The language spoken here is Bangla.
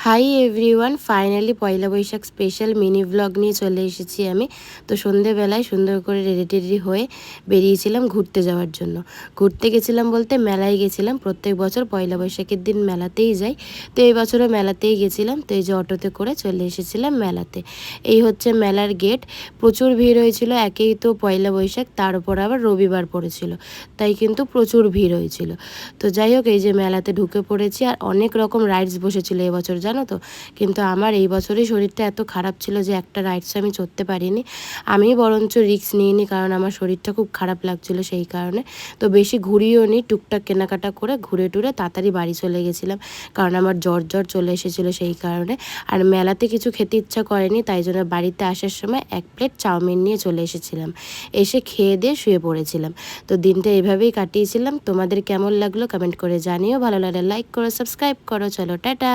হাই এভরিওয়ান, ফাইনালি পয়লা বৈশাখ স্পেশাল মিনি ব্লগ নিয়ে চলে এসেছি আমি। তো সন্ধেবেলায় সুন্দর করে রেডি টেডি হয়ে বেরিয়েছিলাম ঘুরতে যাওয়ার জন্য। ঘুরতে গেছিলাম বলতে মেলায় গেছিলাম। প্রত্যেক বছর পয়লা বৈশাখের দিন মেলাতেই যাই। তো এই বছরও মেলাতেই গেছিলাম। তো এই যে অটোতে করে চলে এসেছিলাম মেলাতে। এই হচ্ছে মেলার গেট। প্রচুর ভিড় হয়েছিল, একেই তো পয়লা বৈশাখ, তার উপর আবার রবিবার পড়েছিল, তাই কিন্তু প্রচুর ভিড় হয়েছিল। তো যাই হোক, এই যে মেলাতে ঢুকে পড়েছি। আর অনেক রকম রাইডস বসেছিল এবছর, জানো তো। কিন্তু আমার এই বছরই শরীরটা এত খারাপ ছিল যে একটা রাইডস আমি চড়তে পারিনি। আমি বরঞ্চ রিস্ক নিইনি, কারণ আমার শরীরটা খুব খারাপ লাগছিল সেই কারণে। তো বেশি ঘুরিও নি, টুকটাক কেনাকাটা করে ঘুরে টুরে তাড়াতাড়ি বাড়ি চলে গেছিলাম, কারণ আমার জ্বর চলে এসেছিলো সেই কারণে। আর মেলাতে কিছু খেতে ইচ্ছা করেনি, তাই জন্য বাড়িতে আসার সময় 1 প্লেট চাউমিন নিয়ে চলে এসেছিলাম। এসে খেয়ে দিয়ে শুয়ে পড়েছিলাম। তো দিনটা এভাবেই কাটিয়েছিলাম। তোমাদের কেমন লাগলো কমেন্ট করে জানিও। ভালো লাগলে লাইক করো, সাবস্ক্রাইব করো। চলো টাটা।